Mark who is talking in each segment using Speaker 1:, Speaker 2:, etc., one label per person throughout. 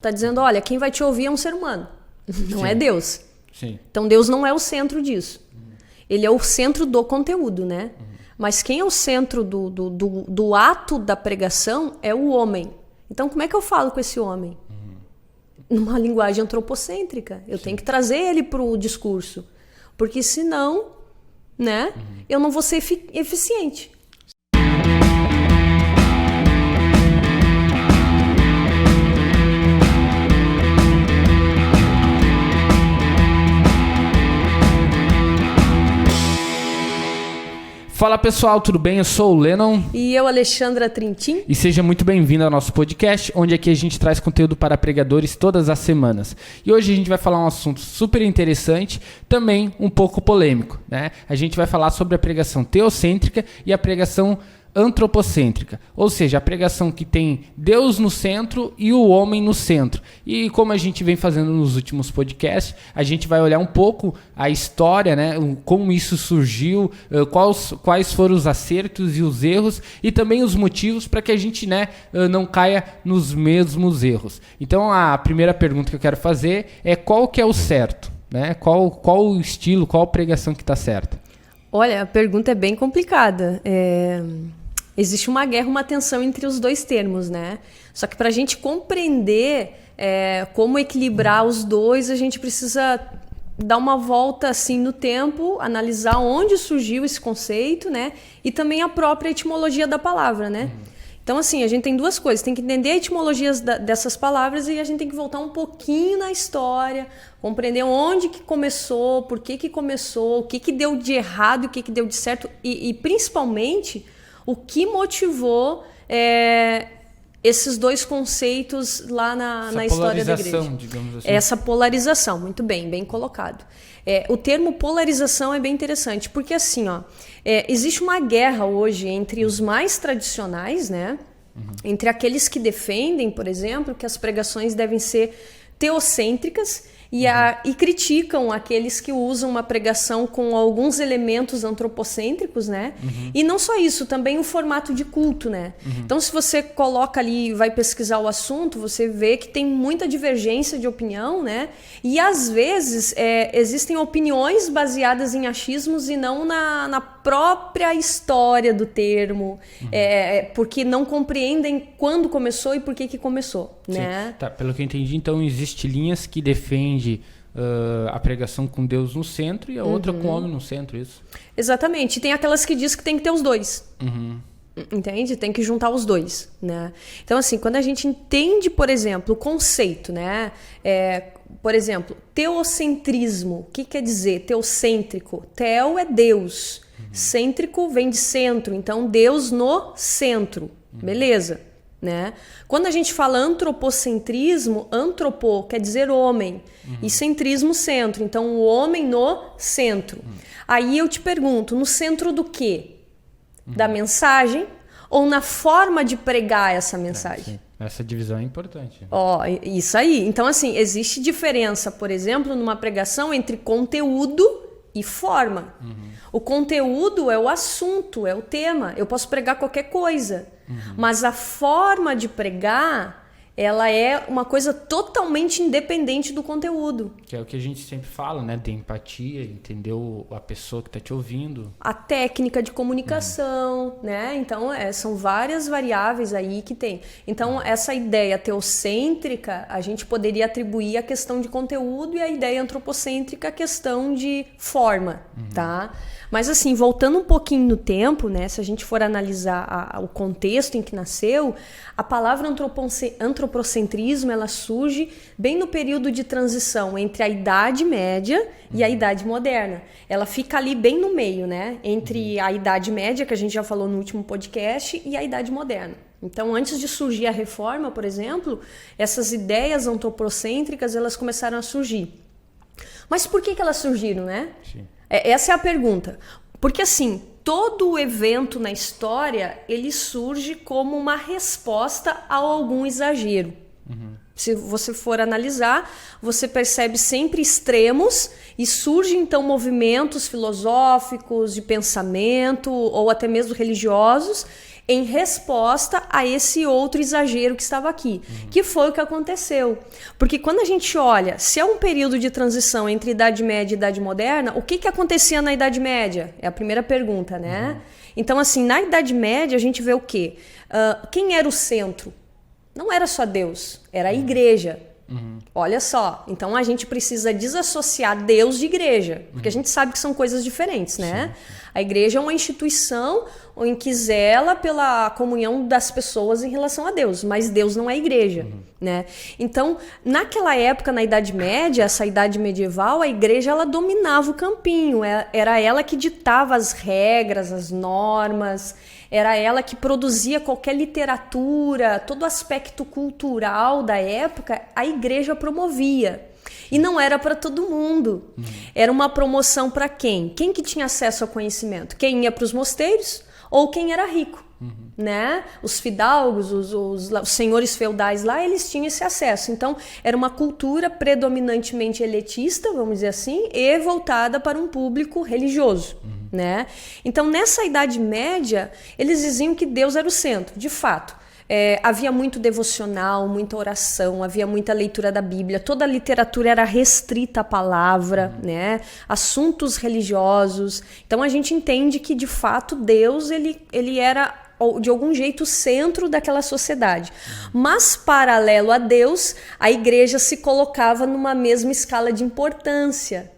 Speaker 1: Está dizendo, olha, quem vai te ouvir é um ser humano, não é Deus.
Speaker 2: Sim.
Speaker 1: Então Deus não é o centro disso. Ele é o centro do conteúdo, né? Mas quem é o centro do ato da pregação é o homem. Então como é que eu falo com esse homem? Numa linguagem antropocêntrica. Eu tenho que trazer ele para o discurso. Porque senão, né, eu não vou ser eficiente.
Speaker 2: Fala pessoal, tudo bem? Eu sou o Lennon.
Speaker 1: E eu, Alexandra Trintin.
Speaker 2: E seja muito bem-vindo ao nosso podcast, onde aqui a gente traz conteúdo para pregadores todas as semanas. E hoje a gente vai falar um assunto super interessante, também um pouco polêmico, né? A gente vai falar sobre a pregação teocêntrica e a pregação antropocêntrica, ou seja, a pregação que tem Deus no centro e o homem no centro. E como a gente vem fazendo nos últimos podcasts, a gente vai olhar um pouco a história, né, como isso surgiu, quais foram os acertos e os erros e também os motivos para que a gente, né, não caia nos mesmos erros. Então a primeira pergunta que eu quero fazer é qual que é o certo, né? Qual o estilo, qual a pregação que está certa?
Speaker 1: Olha, a pergunta é bem complicada. Existe uma guerra, uma tensão entre os dois termos, né? Só que para a gente compreender como equilibrar os dois, a gente precisa dar uma volta assim no tempo, analisar onde surgiu esse conceito, né? E também a própria etimologia da palavra, né? Então, assim, a gente tem duas coisas. Tem que entender a etimologia dessas palavras e a gente tem que voltar um pouquinho na história, compreender onde que começou, por que começou, o que deu de errado e o que deu de certo e principalmente, o que motivou esses dois conceitos lá na história da igreja.
Speaker 2: Digamos assim.
Speaker 1: Essa polarização, muito bem, bem colocado. O termo polarização é bem interessante, porque assim, existe uma guerra hoje entre os mais tradicionais, né? Entre aqueles que defendem, por exemplo, que as pregações devem ser teocêntricas e criticam aqueles que usam uma pregação com alguns elementos antropocêntricos, né? E não só isso, também o formato de culto, né? Então, se você coloca ali e vai pesquisar o assunto, você vê que tem muita divergência de opinião, né? E às vezes existem opiniões baseadas em achismos e não na própria história do termo, porque não compreendem quando começou e por que começou, né?
Speaker 2: Tá, pelo que eu entendi, então existe linhas que defendem a pregação com Deus no centro e a outra com o homem no centro, isso?
Speaker 1: Exatamente. E tem aquelas que diz que tem que ter os dois. Entende? Tem que juntar os dois, né? Então, assim, quando a gente entende, por exemplo, o conceito, né? Por exemplo, teocentrismo. O que quer dizer teocêntrico? Teo é Deus. Cêntrico vem de centro. Então, Deus no centro. Beleza? Né? Quando a gente fala antropocentrismo, antropo quer dizer homem e centrismo centro, então o homem no centro. Aí eu te pergunto, no centro do quê? Da mensagem ou na forma de pregar essa mensagem?
Speaker 2: Essa divisão é importante.
Speaker 1: Isso aí. Então assim, existe diferença, por exemplo, numa pregação entre conteúdo e forma. O conteúdo é o assunto, é o tema. Eu posso pregar qualquer coisa. Mas a forma de pregar, ela é uma coisa totalmente independente do conteúdo.
Speaker 2: Que é o que a gente sempre fala, né? De empatia, entender a pessoa que está te ouvindo.
Speaker 1: A técnica de comunicação, né? Então, são várias variáveis aí que tem. Então, essa ideia teocêntrica, a gente poderia atribuir a questão de conteúdo e a ideia antropocêntrica a questão de forma, tá? Mas assim, voltando um pouquinho no tempo, né, se a gente for analisar o contexto em que nasceu, a palavra antropocentrismo, ela surge bem no período de transição entre a Idade Média e a Idade Moderna. Ela fica ali bem no meio, né, entre a Idade Média, que a gente já falou no último podcast, e a Idade Moderna. Então, antes de surgir a Reforma, por exemplo, essas ideias antropocêntricas, elas começaram a surgir. Mas por que elas surgiram, né?
Speaker 2: Sim.
Speaker 1: Essa é a pergunta. Porque assim, todo o evento na história, ele surge como uma resposta a algum exagero. Se você for analisar, você percebe sempre extremos e surgem então movimentos filosóficos, de pensamento ou até mesmo religiosos em resposta a esse outro exagero que estava aqui, que foi o que aconteceu. Porque quando a gente olha, se é um período de transição entre Idade Média e Idade Moderna, o que acontecia na Idade Média? É a primeira pergunta, né? Então, assim, na Idade Média a gente vê o quê? Quem era o centro? Não era só Deus, era a igreja. Olha só, então a gente precisa desassociar Deus de igreja, porque a gente sabe que são coisas diferentes, né? Sim. A igreja é uma instituição em que zela pela comunhão das pessoas em relação a Deus, mas Deus não é igreja, né? Então, naquela época, na Idade Média, essa idade medieval, a igreja ela dominava o campinho, era ela que ditava as regras, as normas, era ela que produzia qualquer literatura, todo aspecto cultural da época, a igreja promovia. E não era para todo mundo. Era uma promoção para quem? Quem que tinha acesso ao conhecimento? Quem ia para os mosteiros ou quem era rico, né? Os fidalgos, os senhores feudais lá, eles tinham esse acesso. Então, era uma cultura predominantemente elitista, vamos dizer assim, e voltada para um público religioso. Né? Então, nessa Idade Média, eles diziam que Deus era o centro, de fato. Havia muito devocional, muita oração, havia muita leitura da Bíblia, toda a literatura era restrita à palavra, né? Assuntos religiosos. Então, a gente entende que, de fato, Deus ele era, de algum jeito, o centro daquela sociedade. Mas, paralelo a Deus, a igreja se colocava numa mesma escala de importância.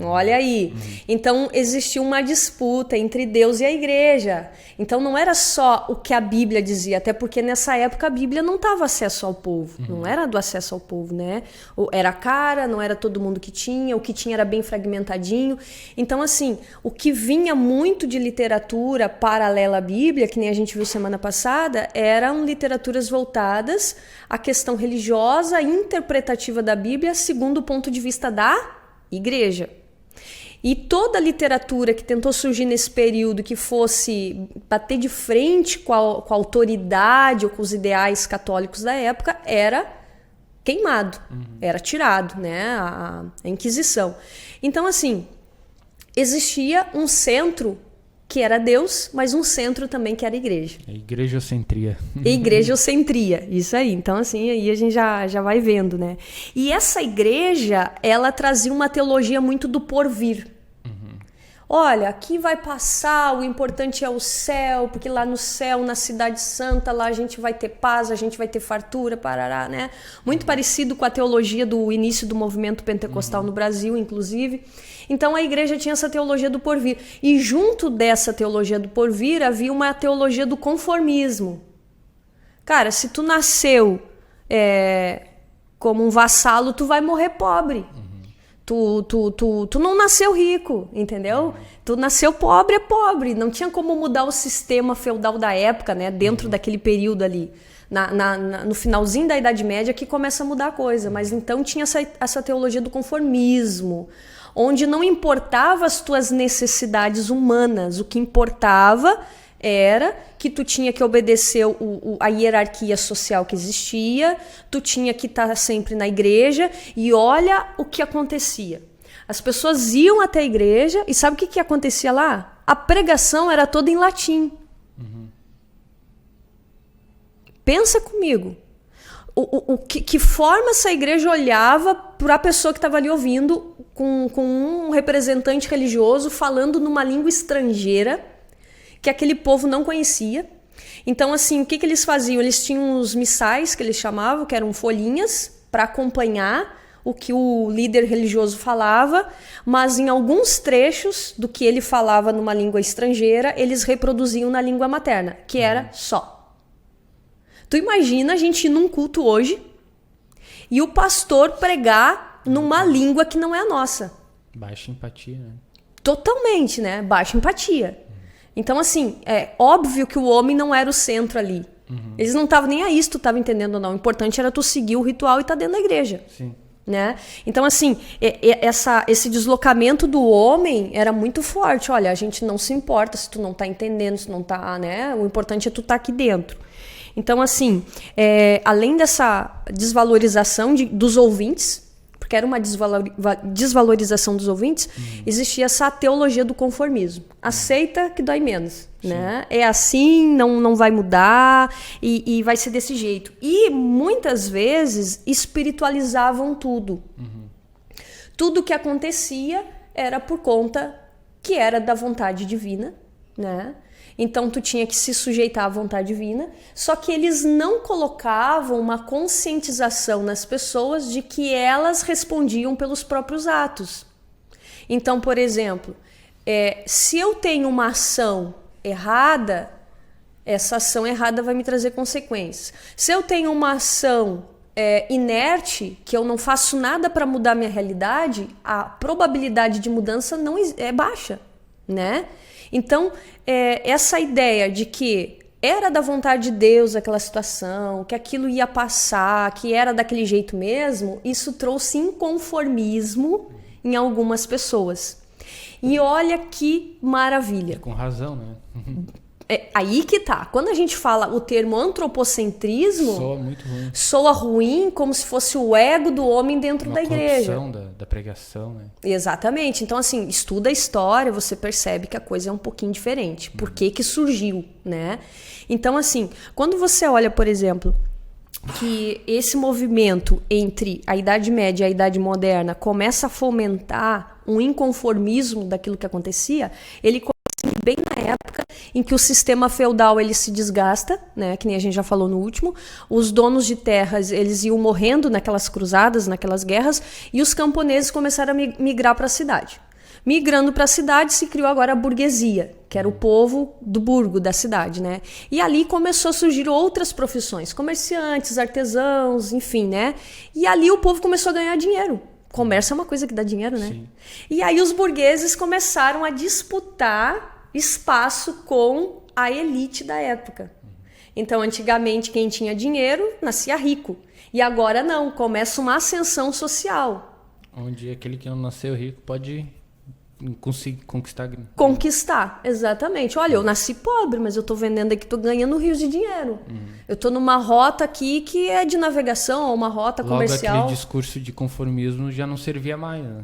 Speaker 1: Olha aí. Então, existia uma disputa entre Deus e a igreja. Então, não era só o que a Bíblia dizia, até porque nessa época a Bíblia não estava acesso ao povo. Não era do acesso ao povo, né? Era cara, não era todo mundo que tinha, o que tinha era bem fragmentadinho. Então, assim, o que vinha muito de literatura paralela à Bíblia, que nem a gente viu semana passada, eram literaturas voltadas à questão religiosa, interpretativa da Bíblia, segundo o ponto de vista da igreja. E toda a literatura que tentou surgir nesse período que fosse bater de frente com a autoridade ou com os ideais católicos da época era queimado, era tirado, né? A Inquisição. Então, assim, existia um centro que era Deus, mas um centro também que era a igreja.
Speaker 2: Igrejocentria.
Speaker 1: Igrejocentria, isso aí. Então, assim, aí a gente já vai vendo, né? E essa igreja, ela trazia uma teologia muito do porvir. Olha, aqui vai passar, o importante é o céu, porque lá no céu, na Cidade Santa, lá a gente vai ter paz, a gente vai ter fartura, parará, né? Muito parecido com a teologia do início do movimento pentecostal no Brasil, inclusive. Então a igreja tinha essa teologia do porvir. E junto dessa teologia do porvir havia uma teologia do conformismo. Cara, se tu nasceu como um vassalo, tu vai morrer pobre. Tu não nasceu rico, entendeu? Tu nasceu pobre, é pobre. Não tinha como mudar o sistema feudal da época, né? Dentro daquele período ali. No finalzinho da Idade Média que começa a mudar a coisa. Mas então tinha essa teologia do conformismo, onde não importava as tuas necessidades humanas. O que importava era que tu tinha que obedecer a hierarquia social que existia, tu tinha que estar sempre na igreja, e olha o que acontecia. As pessoas iam até a igreja, e sabe o que acontecia lá? A pregação era toda em latim. Pensa comigo. Que forma essa igreja olhava para a pessoa que estava ali ouvindo, com um representante religioso falando numa língua estrangeira, que aquele povo não conhecia. Então, assim, o que eles faziam? Eles tinham os missais, que eles chamavam, que eram folhinhas, para acompanhar o que o líder religioso falava, mas em alguns trechos do que ele falava numa língua estrangeira, eles reproduziam na língua materna, que era só. Tu imagina a gente ir num culto hoje e o pastor pregar numa língua que não é a nossa.
Speaker 2: Baixa empatia, né?
Speaker 1: Totalmente, né? Baixa empatia. Então, assim, é óbvio que o homem não era o centro ali. Eles não estavam nem aí se tu estava entendendo ou não. O importante era tu seguir o ritual e estar dentro da igreja.
Speaker 2: Sim.
Speaker 1: Né? Então, assim, esse deslocamento do homem era muito forte. Olha, a gente não se importa se tu não está entendendo, se não está, né? O importante é tu estar aqui dentro. Então, assim, além dessa desvalorização dos ouvintes, porque era uma desvalorização dos ouvintes, existia essa teologia do conformismo. Aceita que dói menos, né? É assim, não vai mudar e vai ser desse jeito. E muitas vezes espiritualizavam tudo. Tudo que acontecia era por conta que era da vontade divina, né? Então tu tinha que se sujeitar à vontade divina, só que eles não colocavam uma conscientização nas pessoas de que elas respondiam pelos próprios atos. Então, por exemplo, se eu tenho uma ação errada, essa ação errada vai me trazer consequências. Se eu tenho uma ação inerte, que eu não faço nada para mudar minha realidade, a probabilidade de mudança não é baixa, né? Então, essa ideia de que era da vontade de Deus aquela situação, que aquilo ia passar, que era daquele jeito mesmo, isso trouxe inconformismo em algumas pessoas. E olha que maravilha.
Speaker 2: Com razão, né?
Speaker 1: Aí que tá. Quando a gente fala o termo antropocentrismo,
Speaker 2: soa muito ruim.
Speaker 1: Soa ruim, como se fosse o ego do homem dentro da igreja.
Speaker 2: Uma corrupção da pregação, né?
Speaker 1: Exatamente. Então, assim, estuda a história, você percebe que a coisa é um pouquinho diferente. Por que surgiu, né? Então, assim, quando você olha, por exemplo, que esse movimento entre a Idade Média e a Idade Moderna começa a fomentar um inconformismo daquilo que acontecia, ele começa bem na época em que o sistema feudal ele se desgasta, né, que nem a gente já falou no último, os donos de terras eles iam morrendo naquelas cruzadas, naquelas guerras, e os camponeses começaram a migrar para a cidade. Migrando para a cidade se criou agora a burguesia, que era o povo do burgo da cidade, né? E ali começou a surgir outras profissões, comerciantes, artesãos, enfim, né? E ali o povo começou a ganhar dinheiro. Comércio é uma coisa que dá dinheiro, né? Sim. E aí os burgueses começaram a disputar espaço com a elite da época. Então, antigamente, quem tinha dinheiro nascia rico. E agora não, começa uma ascensão social.
Speaker 2: Onde aquele que não nasceu rico pode conseguir conquistar.
Speaker 1: Conquistar, exatamente. Olha, eu nasci pobre, mas eu tô vendendo aqui, tô ganhando rios de dinheiro. Eu tô numa rota aqui que é de navegação, uma rota comercial.
Speaker 2: Logo, aquele discurso de conformismo já não servia mais, né?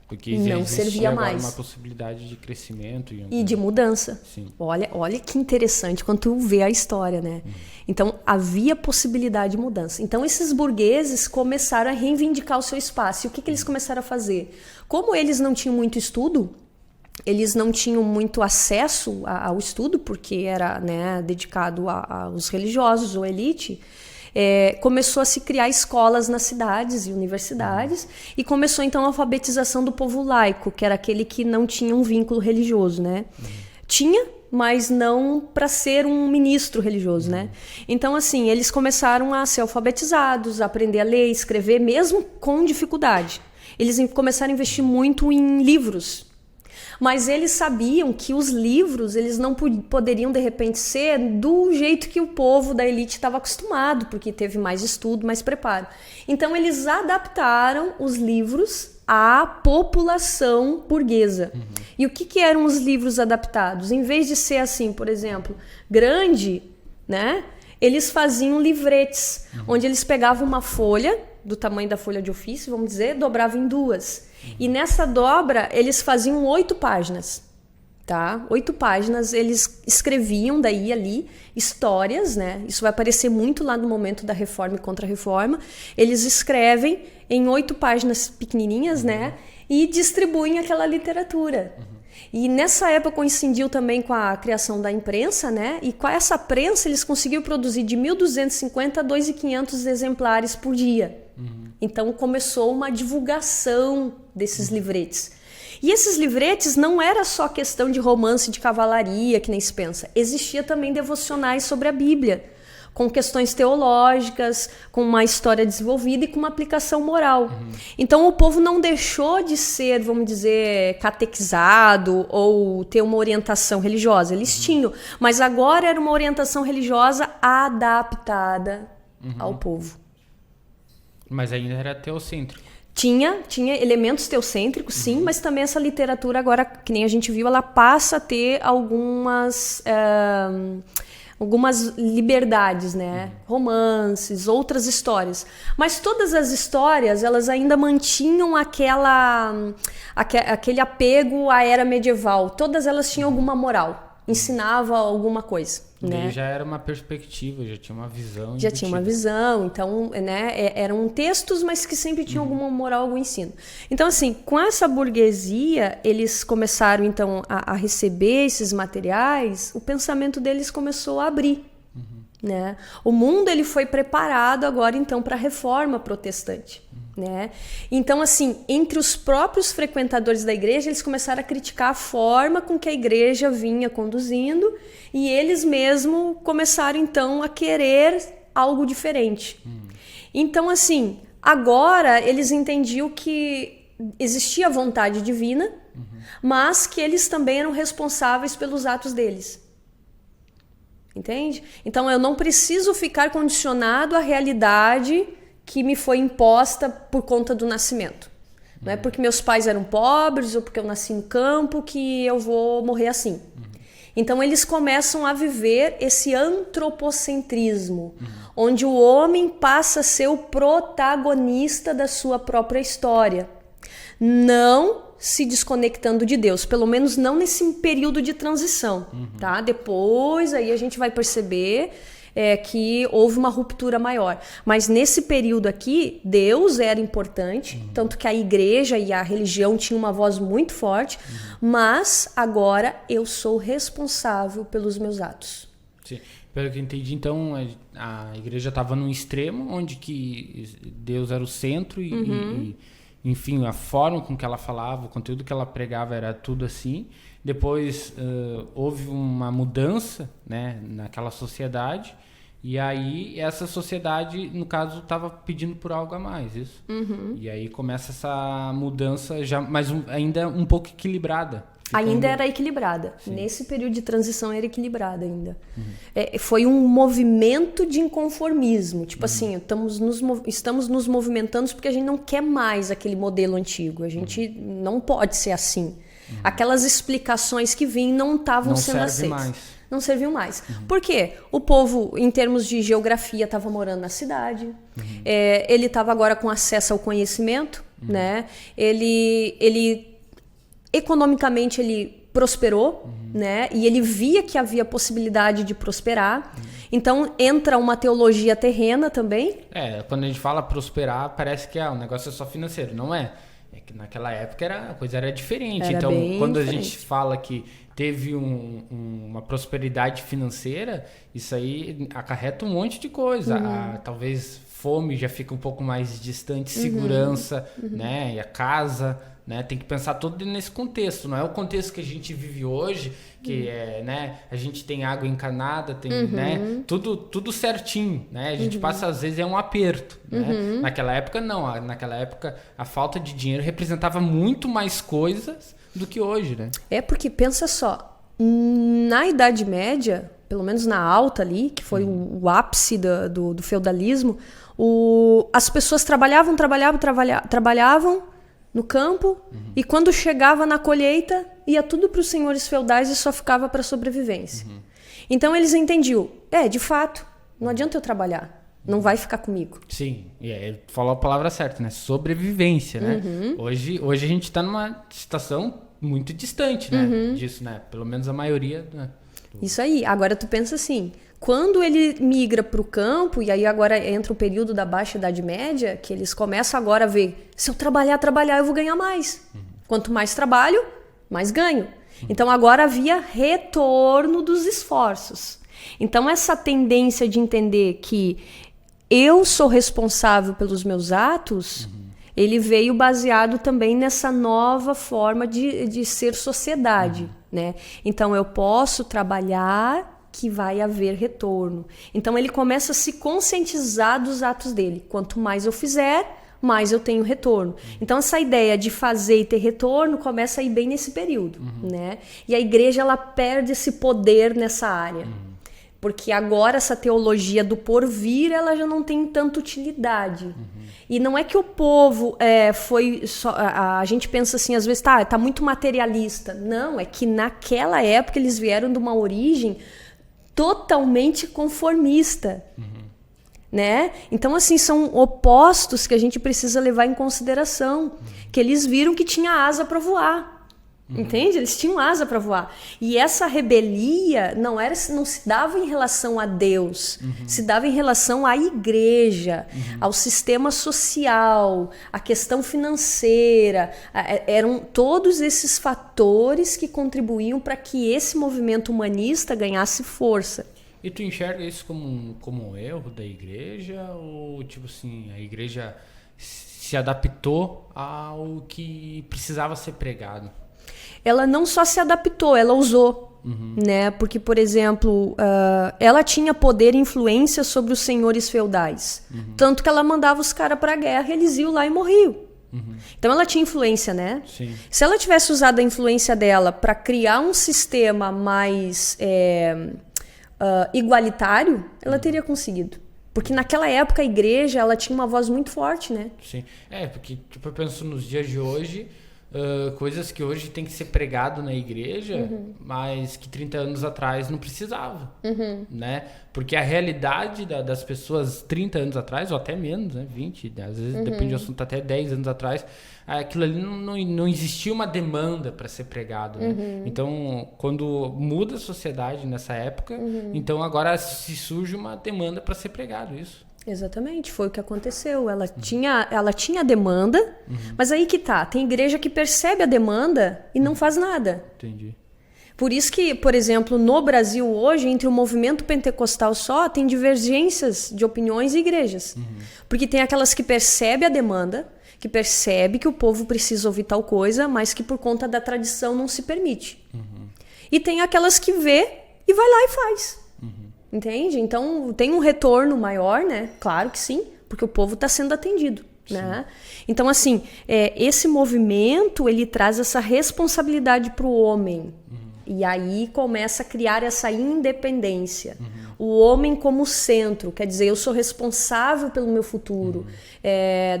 Speaker 2: Porque
Speaker 1: não servia mais.
Speaker 2: Uma possibilidade de crescimento
Speaker 1: e de mudança.
Speaker 2: Sim.
Speaker 1: Olha que interessante quando tu vê a história, né? Então havia possibilidade de mudança. Então esses burgueses começaram a reivindicar o seu espaço. E o que eles começaram a fazer? Como eles não tinham muito estudo, eles não tinham muito acesso ao estudo, porque era, né, dedicado aos religiosos ou elite. Começou a se criar escolas nas cidades e universidades e começou então a alfabetização do povo laico, que era aquele que não tinha um vínculo religioso, né? Tinha, mas não para ser um ministro religioso, né? Então, assim, eles começaram a ser alfabetizados, a aprender a ler e escrever, mesmo com dificuldade. Eles começaram a investir muito em livros. Mas eles sabiam que os livros eles não poderiam, de repente, ser do jeito que o povo da elite estava acostumado, porque teve mais estudo, mais preparo. Então, eles adaptaram os livros à população burguesa. E o que eram os livros adaptados? Em vez de ser assim, por exemplo, grande, né? Eles faziam livretes, onde eles pegavam uma folha, do tamanho da folha de ofício, vamos dizer, dobravam em duas. E nessa dobra, eles faziam 8 páginas, tá? 8 páginas, eles escreviam daí ali histórias, né? Isso vai aparecer muito lá no momento da Reforma e Contra-Reforma. Eles escrevem em 8 páginas pequenininhas, né? E distribuem aquela literatura. E nessa época coincidiu também com a criação da imprensa, né? E com essa prensa eles conseguiram produzir de 1.250 a 2.500 exemplares por dia. Então começou uma divulgação desses livretes. E esses livretes não era só questão de romance de cavalaria, que nem se pensa. Existia também devocionais sobre a Bíblia, com questões teológicas, com uma história desenvolvida e com uma aplicação moral. Então o povo não deixou de ser, vamos dizer, catequizado ou ter uma orientação religiosa. Eles tinham, mas agora era uma orientação religiosa adaptada ao povo.
Speaker 2: Mas ainda era teocêntrico.
Speaker 1: Tinha elementos teocêntricos, sim, mas também essa literatura agora, que nem a gente viu, ela passa a ter algumas liberdades, né? Romances, outras histórias. Mas todas as histórias, elas ainda mantinham aquele apego à era medieval. Todas elas tinham alguma moral, ensinava alguma coisa. Né?
Speaker 2: Já era uma perspectiva, já tinha uma visão.
Speaker 1: Já tinha uma visão, então, né, eram textos, mas que sempre tinham alguma moral, algum ensino. Então, assim, com essa burguesia, eles começaram, então, a receber esses materiais, o pensamento deles começou a abrir. Né? O mundo ele foi preparado agora, então, para a reforma protestante. Né? Então, assim, entre os próprios frequentadores da igreja, eles começaram a criticar a forma com que a igreja vinha conduzindo e eles mesmos começaram, então, a querer algo diferente. Então, assim, agora eles entendiam que existia vontade divina, mas que eles também eram responsáveis pelos atos deles. Entende? Então, eu não preciso ficar condicionado à realidade que me foi imposta por conta do nascimento. Não é porque meus pais eram pobres ou porque eu nasci no campo que eu vou morrer assim. Então eles começam a viver esse antropocentrismo, onde o homem passa a ser o protagonista da sua própria história, não se desconectando de Deus, pelo menos não nesse período de transição. Tá? Depois aí a gente vai perceber que houve uma ruptura maior. Mas nesse período aqui, Deus era importante, tanto que a igreja e a religião tinham uma voz muito forte, mas agora eu sou responsável pelos meus atos.
Speaker 2: Sim. Pelo que eu entendi, então, a igreja estava num extremo, onde que Deus era o centro e enfim, a forma com que ela falava, o conteúdo que ela pregava era tudo assim. Depois houve uma mudança, né, naquela sociedade. E aí essa sociedade, no caso, estava pedindo por algo a mais, isso? E aí começa essa mudança, já, mas ainda um pouco equilibrada.
Speaker 1: Ainda era equilibrada. Sim. Nesse período de transição era equilibrada ainda. Foi um movimento de inconformismo. Tipo assim, estamos nos movimentando porque a gente não quer mais aquele modelo antigo. A gente não pode ser assim. Aquelas explicações que vinham não estavam sendo aceitas. Não serviam mais. Por quê? O povo, em termos de geografia, estava morando na cidade. Ele estava agora com acesso ao conhecimento. Né? Ele economicamente ele prosperou, né? E ele via que havia possibilidade de prosperar. Então entra uma teologia terrena também.
Speaker 2: Quando a gente fala prosperar, parece que o negócio é só financeiro. Não é. É que naquela época a coisa era diferente.
Speaker 1: Era
Speaker 2: então, quando
Speaker 1: diferente.
Speaker 2: A gente fala que teve uma prosperidade financeira, isso aí acarreta um monte de coisa. Talvez fome já fica um pouco mais distante, segurança, né? E a casa, né? Tem que pensar tudo nesse contexto. Não é o contexto que a gente vive hoje, que né? A gente tem água encanada, tem né? Tudo certinho, né? A gente passa, às vezes, um aperto. Né? Naquela época, não. Naquela época, a falta de dinheiro representava muito mais coisas do que hoje, né?
Speaker 1: Porque, pensa só, na Idade Média, pelo menos na alta ali, que foi o ápice do feudalismo, as pessoas trabalhavam no campo e quando chegava na colheita, ia tudo para os senhores feudais e só ficava para sobrevivência. Então eles entendiam, de fato, não adianta eu trabalhar, não vai ficar comigo.
Speaker 2: Sim, ele falou a palavra certa, né? Sobrevivência, né? Hoje a gente está numa situação muito distante, né? Disso, né? Pelo menos a maioria, né?
Speaker 1: Isso aí. Agora tu pensa assim, quando ele migra para o campo, e aí agora entra o período da Baixa Idade Média, que eles começam agora a ver, se eu trabalhar, eu vou ganhar mais. Quanto mais trabalho, mais ganho. Então agora havia retorno dos esforços. Então essa tendência de entender que eu sou responsável pelos meus atos, ele veio baseado também nessa nova forma de ser sociedade. Né? Então eu posso trabalhar que vai haver retorno. Então ele começa a se conscientizar dos atos dele. Quanto mais eu fizer, mais eu tenho retorno. Então essa ideia de fazer e ter retorno começa a ir bem nesse período. Né? E a igreja ela perde esse poder nessa área. Porque agora essa teologia do porvir ela já não tem tanta utilidade. E não é que o povo foi só, a gente pensa assim, às vezes tá muito materialista. Não, é que naquela época eles vieram de uma origem totalmente conformista. Né? Então, assim, são opostos que a gente precisa levar em consideração. Que eles viram que tinha asa para voar. Entende? Eles tinham asa para voar. E essa rebelia não se dava em relação a Deus, se dava em relação à igreja, ao sistema social, à questão financeira. Eram todos esses fatores que contribuíam para que esse movimento humanista ganhasse força.
Speaker 2: E tu enxerga isso como um erro da igreja? Ou, tipo assim, a igreja se adaptou ao que precisava ser pregado?
Speaker 1: Ela não só se adaptou, ela usou, né? Porque, por exemplo, ela tinha poder e influência sobre os senhores feudais. Tanto que ela mandava os caras para a guerra e eles iam lá e morriam. Então ela tinha influência, né?
Speaker 2: Sim.
Speaker 1: Se ela tivesse usado a influência dela para criar um sistema mais igualitário, ela teria conseguido. Porque naquela época a igreja ela tinha uma voz muito forte, né?
Speaker 2: Sim. Porque tipo, eu penso nos dias de hoje... coisas que hoje tem que ser pregado na igreja, mas que 30 anos atrás não precisava, né? Porque a realidade das pessoas 30 anos atrás, ou até menos, né? 20, às vezes depende do assunto, até 10 anos atrás, aquilo ali não existia uma demanda para ser pregado, né? Então, quando muda a sociedade nessa época, então agora se surge uma demanda para ser pregado, isso.
Speaker 1: Exatamente, foi o que aconteceu. Ela tinha demanda, mas aí que tá. Tem igreja que percebe a demanda e não faz nada.
Speaker 2: Entendi.
Speaker 1: Por isso que, por exemplo, no Brasil hoje, entre o movimento pentecostal só, tem divergências de opiniões e igrejas. Porque tem aquelas que percebem a demanda, que percebe que o povo precisa ouvir tal coisa, mas que por conta da tradição não se permite. E tem aquelas que vê e vai lá e faz. Entende? Então, tem um retorno maior, né? Claro que sim, porque o povo está sendo atendido, né? Então, assim, esse movimento, ele traz essa responsabilidade para o homem. E aí começa a criar essa independência. O homem como centro, quer dizer, eu sou responsável pelo meu futuro.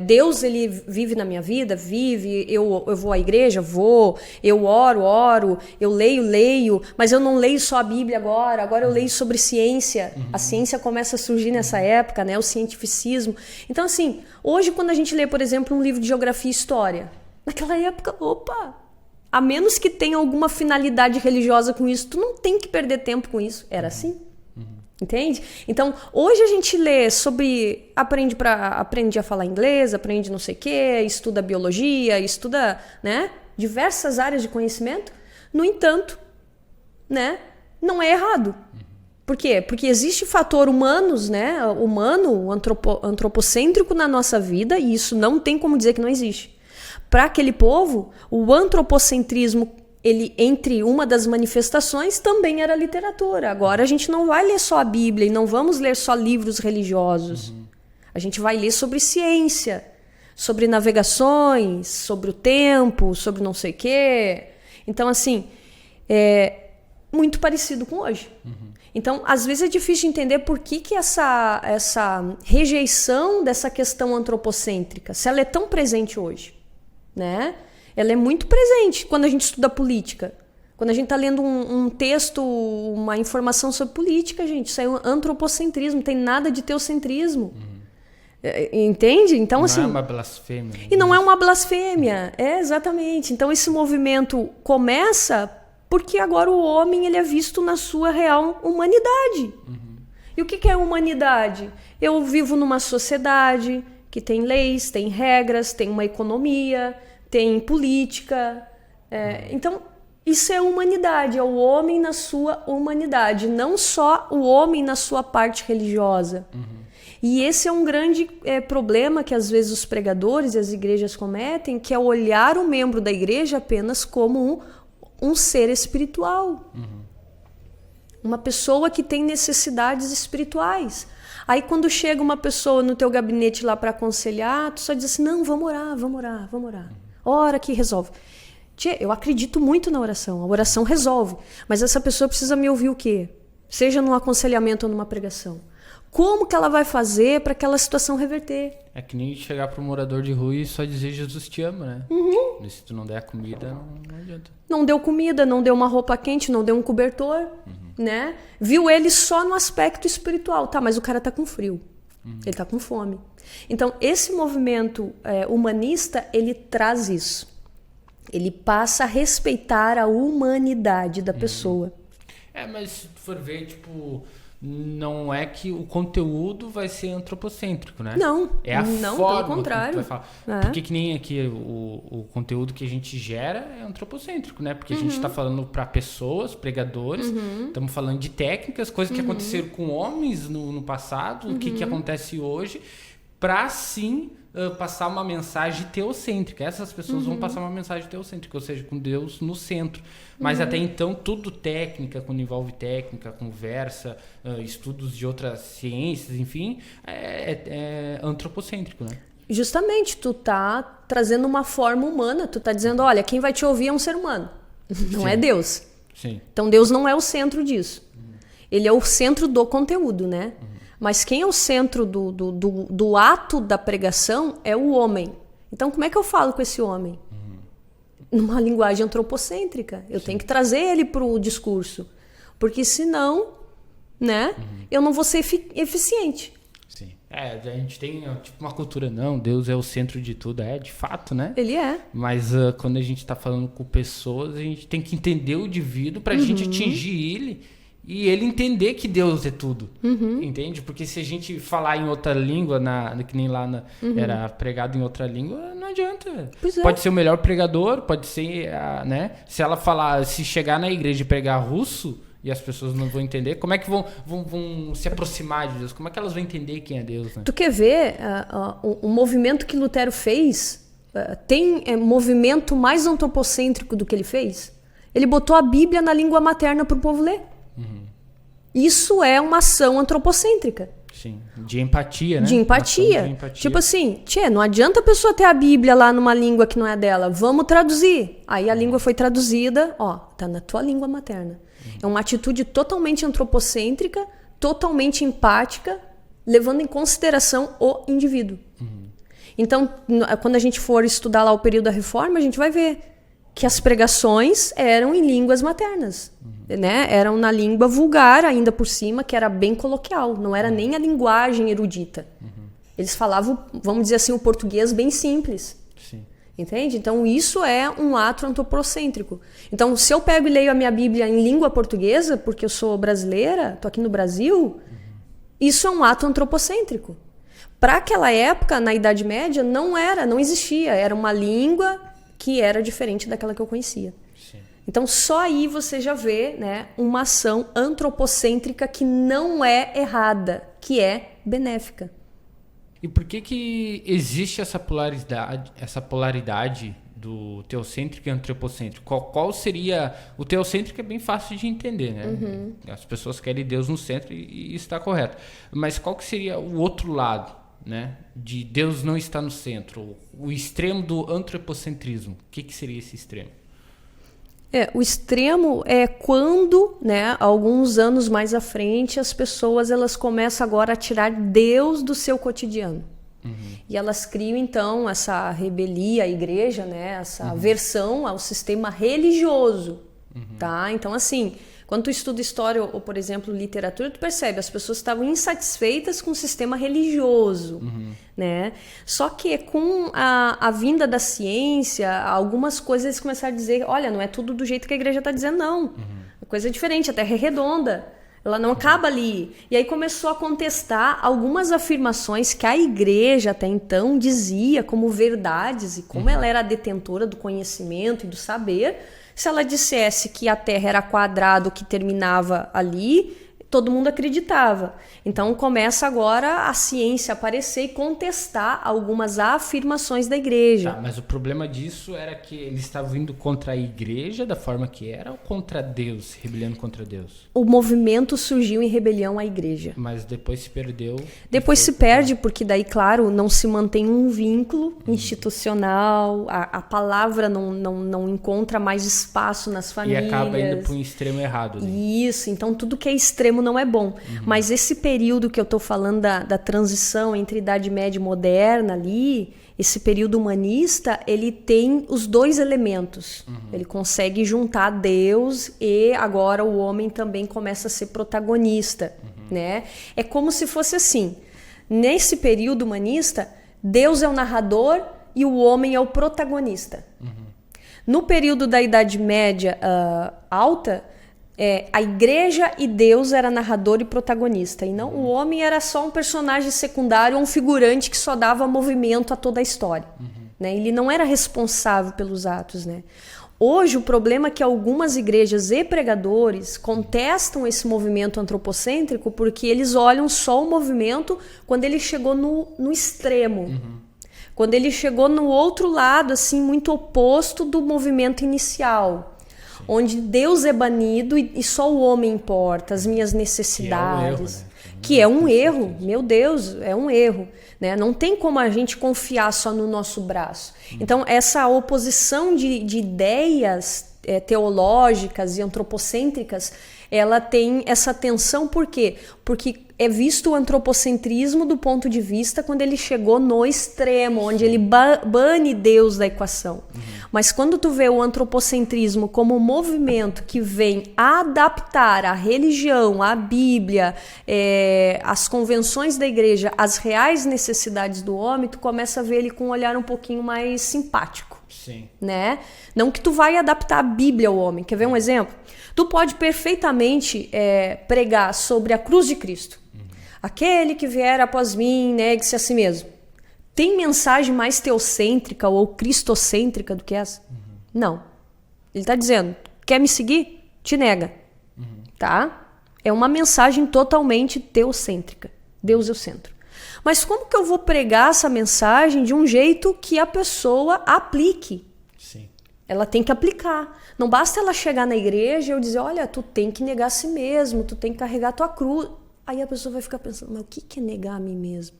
Speaker 1: Deus, ele vive na minha vida? Vive. Eu vou à igreja? Vou. Eu oro. Eu leio. Mas eu não leio só a Bíblia agora eu leio sobre ciência. A ciência começa a surgir nessa época, né? O cientificismo. Então, assim, hoje quando a gente lê, por exemplo, um livro de geografia e história, naquela época, a menos que tenha alguma finalidade religiosa com isso, tu não tem que perder tempo com isso. Era assim. Entende? Então, hoje a gente lê sobre... Aprende a falar inglês, aprende não sei o quê, estuda biologia, estuda, né, diversas áreas de conhecimento. No entanto, né, não é errado. Por quê? Porque existe fator humanos, né, antropocêntrico na nossa vida, e isso não tem como dizer que não existe. Para aquele povo, o antropocentrismo, ele, entre uma das manifestações, também era literatura. Agora a gente não vai ler só a Bíblia e não vamos ler só livros religiosos. A gente vai ler sobre ciência, sobre navegações, sobre o tempo, sobre não sei o quê. Então, assim, é muito parecido com hoje. Então, às vezes é difícil de entender por que essa rejeição dessa questão antropocêntrica, se ela é tão presente hoje, né? Ela é muito presente quando a gente estuda política. Quando a gente está lendo um texto, uma informação sobre política, gente, isso é um antropocentrismo, não tem nada de teocentrismo. Entende? Então, assim,
Speaker 2: não é uma blasfêmia.
Speaker 1: E não é uma blasfêmia. Exatamente. Então, esse movimento começa porque agora o homem ele é visto na sua real humanidade. E o que é humanidade? Eu vivo numa sociedade que tem leis, tem regras, tem uma economia, tem política. Então, isso é humanidade, é o homem na sua humanidade, não só o homem na sua parte religiosa. E esse é um grande problema que às vezes os pregadores e as igrejas cometem, que é olhar o membro da igreja apenas como um ser espiritual. Uma pessoa que tem necessidades espirituais. Aí quando chega uma pessoa no teu gabinete lá para aconselhar, tu só diz assim, não, vamos orar. Ora que resolve. Tchê, eu acredito muito na oração, a oração resolve. Mas essa pessoa precisa me ouvir o quê? Seja num aconselhamento ou numa pregação. Como que ela vai fazer para aquela situação reverter?
Speaker 2: É que nem chegar para um morador de rua e só dizer Jesus te ama, né? Se tu não der comida, não adianta.
Speaker 1: Não deu comida, não deu uma roupa quente, não deu um cobertor, né? Viu ele só no aspecto espiritual. Tá, mas o cara tá com frio. Ele tá com fome. Então, esse movimento humanista, ele traz isso. Ele passa a respeitar a humanidade da pessoa.
Speaker 2: Mas se tu for ver, tipo, não é que o conteúdo vai ser antropocêntrico, né?
Speaker 1: Não,
Speaker 2: é a
Speaker 1: não,
Speaker 2: forma
Speaker 1: pelo contrário.
Speaker 2: Que tu vai falar. Porque que nem aqui o conteúdo que a gente gera é antropocêntrico, né? Porque a gente está falando para pessoas, pregadores, estamos falando de técnicas, coisas que aconteceram com homens no passado, o que acontece hoje, para sim passar uma mensagem teocêntrica. Essas pessoas vão passar uma mensagem teocêntrica, ou seja, com Deus no centro. Mas até então, tudo técnica, quando envolve técnica, conversa, estudos de outras ciências, enfim, é antropocêntrico, né?
Speaker 1: Justamente, tu tá trazendo uma forma humana, tu tá dizendo, olha, quem vai te ouvir é um ser humano, não é Deus.
Speaker 2: Sim.
Speaker 1: Então Deus não é o centro disso. Ele é o centro do conteúdo, né? Mas quem é o centro do ato da pregação é o homem. Então, como é que eu falo com esse homem? Numa linguagem antropocêntrica. Eu tenho que trazer ele para o discurso. Porque senão, né, eu não vou ser eficiente.
Speaker 2: Sim. A gente tem tipo uma cultura, não, Deus é o centro de tudo. De fato, né?
Speaker 1: Ele é.
Speaker 2: Mas quando a gente está falando com pessoas, a gente tem que entender o indivíduo para a gente atingir ele. E ele entender que Deus é tudo, entende? Porque se a gente falar em outra língua, que nem lá era pregado em outra língua, não adianta. Pode ser o melhor pregador, pode ser, né? Se chegar na igreja e pregar russo e as pessoas não vão entender, como é que vão se aproximar de Deus? Como é que elas vão entender quem é Deus, né?
Speaker 1: Tu quer ver o movimento que Lutero fez? Tem movimento mais antropocêntrico do que ele fez? Ele botou a Bíblia na língua materna para o povo ler. Isso é uma ação antropocêntrica.
Speaker 2: Sim, de empatia, né?
Speaker 1: De empatia. Tipo assim, não adianta a pessoa ter a Bíblia lá numa língua que não é dela. Vamos traduzir. Aí a língua foi traduzida, tá na tua língua materna. É uma atitude totalmente antropocêntrica, totalmente empática, levando em consideração o indivíduo. Então, quando a gente for estudar lá o período da Reforma, a gente vai ver que as pregações eram em línguas maternas. Né? Eram na língua vulgar ainda por cima, que era bem coloquial, não era nem a linguagem erudita. Eles falavam, vamos dizer assim, o português bem simples.
Speaker 2: Sim.
Speaker 1: Entende? Então isso é um ato antropocêntrico. Então se eu pego e leio a minha Bíblia em língua portuguesa, porque eu sou brasileira, estou aqui no Brasil, isso é um ato antropocêntrico. Para aquela época, na Idade Média, não existia, era uma língua que era diferente daquela que eu conhecia. Então, só aí você já vê, né, uma ação antropocêntrica que não é errada, que é benéfica.
Speaker 2: E por que existe essa polaridade do teocêntrico e antropocêntrico? Qual seria... O teocêntrico é bem fácil de entender, né? As pessoas querem Deus no centro e isso está correto. Mas qual que seria o outro lado, né? De Deus não estar no centro? O extremo do antropocentrismo. O que seria esse extremo?
Speaker 1: O extremo é quando, né, alguns anos mais à frente, as pessoas elas começam agora a tirar Deus do seu cotidiano. E elas criam, então, essa rebelia à igreja, né, essa aversão ao sistema religioso. Tá? Então, assim, quando tu estuda história ou, por exemplo, literatura, tu percebe, as pessoas estavam insatisfeitas com o sistema religioso. Né? Só que com a vinda da ciência, algumas coisas eles começaram a dizer, olha, não é tudo do jeito que a igreja está dizendo, não. A coisa é diferente, a Terra é redonda, ela não acaba ali. E aí começou a contestar algumas afirmações que a igreja até então dizia como verdades e como ela era a detentora do conhecimento e do saber. Se ela dissesse que a Terra era quadrada, que terminava ali, todo mundo acreditava. Então começa agora a ciência aparecer e contestar algumas afirmações da igreja.
Speaker 2: Tá, mas o problema disso era que eles estavam indo contra a igreja da forma que era ou contra Deus, rebeliando contra Deus?
Speaker 1: O movimento surgiu em rebelião à igreja.
Speaker 2: Mas depois se perdeu.
Speaker 1: Depois se perde, porque daí, claro, não se mantém um vínculo institucional, a palavra não encontra mais espaço nas famílias.
Speaker 2: E acaba indo para um extremo errado. Né?
Speaker 1: Isso, então tudo que é extremo não é bom. Mas esse período que eu estou falando da transição entre Idade Média e Moderna ali, Esse período humanista, ele tem os dois elementos. Ele consegue juntar Deus e agora o homem também começa a ser protagonista, né? É como se fosse assim, nesse período humanista, Deus é o narrador e o homem é o protagonista. No período da Idade Média alta, a igreja e Deus era narrador e protagonista, e não o homem era só um personagem secundário, um figurante que só dava movimento a toda a história. Né? Ele não era responsável pelos atos. Né? Hoje o problema é que algumas igrejas e pregadores contestam esse movimento antropocêntrico porque eles olham só o movimento quando ele chegou no extremo. Quando ele chegou no outro lado, assim, muito oposto do movimento inicial. Onde Deus é banido e só o homem importa, as minhas necessidades. Que é um erro, meu Deus, é um erro. Né? Não tem como a gente confiar só no nosso braço. Então, essa oposição de ideias teológicas e antropocêntricas, ela tem essa tensão, por quê? Porque é visto o antropocentrismo do ponto de vista quando ele chegou no extremo, onde ele bane Deus da equação. Mas quando tu vê o antropocentrismo como um movimento que vem adaptar a religião, a Bíblia, as convenções da igreja, as reais necessidades do homem, tu começa a ver ele com um olhar um pouquinho mais simpático.
Speaker 2: Sim.
Speaker 1: Né? Não que tu vai adaptar a Bíblia ao homem. Quer ver um exemplo? Tu pode perfeitamente pregar sobre a cruz de Cristo. Aquele que vier após mim, negue-se a si mesmo. Tem mensagem mais teocêntrica ou cristocêntrica do que essa? Não. Ele está dizendo, quer me seguir? Te nega. Tá? É uma mensagem totalmente teocêntrica. Deus é o centro. Mas como que eu vou pregar essa mensagem de um jeito que a pessoa aplique?
Speaker 2: Sim.
Speaker 1: Ela tem que aplicar. Não basta ela chegar na igreja e eu dizer, olha, tu tem que negar a si mesmo, tu tem que carregar a tua cruz. Aí a pessoa vai ficar pensando, mas o que é negar a mim mesmo?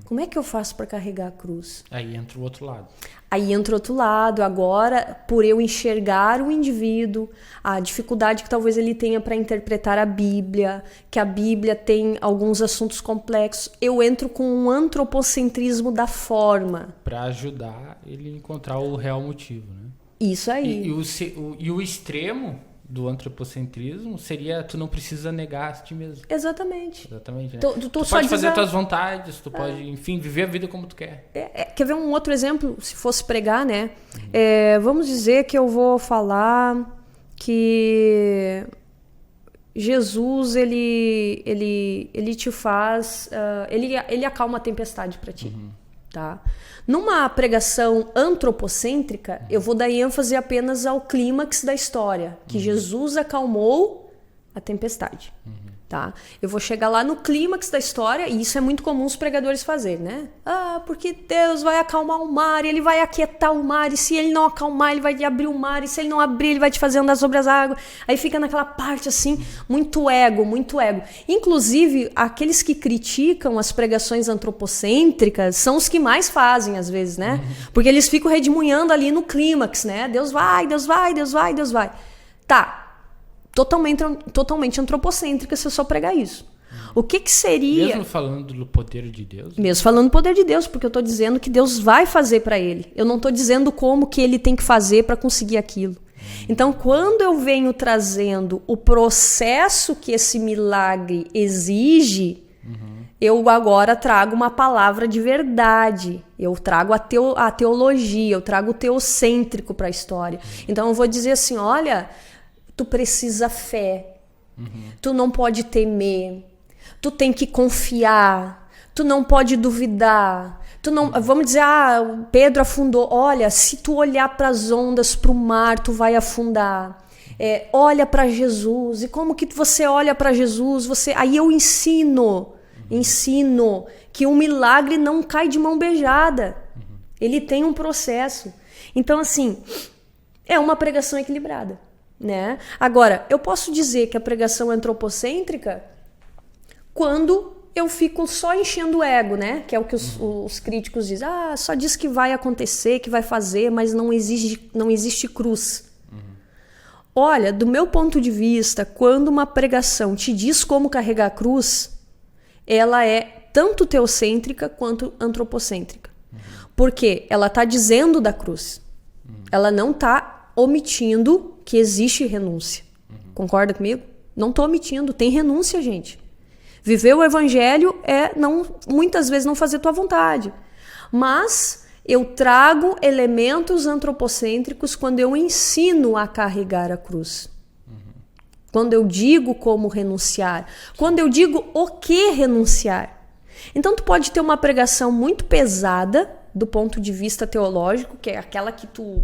Speaker 1: Como é que eu faço para carregar a cruz?
Speaker 2: Aí entra o outro lado.
Speaker 1: Aí entra o outro lado. Agora, por eu enxergar o indivíduo, a dificuldade que talvez ele tenha para interpretar a Bíblia, que a Bíblia tem alguns assuntos complexos, eu entro com um antropocentrismo da forma.
Speaker 2: Para ajudar ele a encontrar o real motivo, né?
Speaker 1: Isso aí.
Speaker 2: E o extremo do antropocentrismo seria tu não precisa negar a ti mesmo.
Speaker 1: Exatamente.
Speaker 2: Exatamente, né?
Speaker 1: Tu
Speaker 2: pode fazer as tuas vontades, tu pode, enfim, viver a vida como tu quer.
Speaker 1: Quer ver um outro exemplo? Se fosse pregar, né? Vamos dizer que eu vou falar que Jesus, ele te faz... ele acalma a tempestade para ti. Tá? Numa pregação antropocêntrica, eu vou dar ênfase apenas ao clímax da história, que Jesus acalmou a tempestade. Tá? Eu vou chegar lá no clímax da história, e isso é muito comum os pregadores fazerem, né? Porque Deus vai acalmar o mar, ele vai aquietar o mar, e se ele não acalmar, ele vai te abrir o mar, e se ele não abrir, ele vai te fazer andar sobre as águas. Aí fica naquela parte assim, muito ego, muito ego. Inclusive, aqueles que criticam as pregações antropocêntricas são os que mais fazem, às vezes, né? Porque eles ficam redemoinhando ali no clímax, né? Deus vai, Deus vai, Deus vai, Deus vai. Tá. Totalmente antropocêntrica se eu só pregar isso. O que seria...
Speaker 2: Mesmo falando do poder de Deus?
Speaker 1: Mesmo falando do poder de Deus, porque eu estou dizendo que Deus vai fazer para ele. Eu não estou dizendo como que ele tem que fazer para conseguir aquilo. Então, quando eu venho trazendo o processo que esse milagre exige, eu agora trago uma palavra de verdade. Eu trago a teologia, eu trago o teocêntrico para a história. Então, eu vou dizer assim, olha... Tu precisa fé, tu não pode temer, tu tem que confiar, tu não pode duvidar, tu não, vamos dizer, Pedro afundou, olha, se tu olhar para as ondas, para o mar, tu vai afundar, olha para Jesus, e como que você olha para Jesus, aí eu ensino que um milagre não cai de mão beijada, ele tem um processo, então assim, é uma pregação equilibrada. Né? Agora, eu posso dizer que a pregação é antropocêntrica quando eu fico só enchendo o ego, né? Que é o que os críticos dizem. Só diz que vai acontecer, que vai fazer, mas não existe cruz. Olha, do meu ponto de vista, quando uma pregação te diz como carregar a cruz, ela é tanto teocêntrica quanto antropocêntrica. Porque ela está dizendo da cruz. Ela não está omitindo que existe renúncia. Concorda comigo? Não estou omitindo, tem renúncia, gente. Viver o evangelho é muitas vezes não fazer tua vontade. Mas eu trago elementos antropocêntricos quando eu ensino a carregar a cruz. Quando eu digo como renunciar. Quando eu digo o que renunciar. Então tu pode ter uma pregação muito pesada do ponto de vista teológico, que é aquela que tu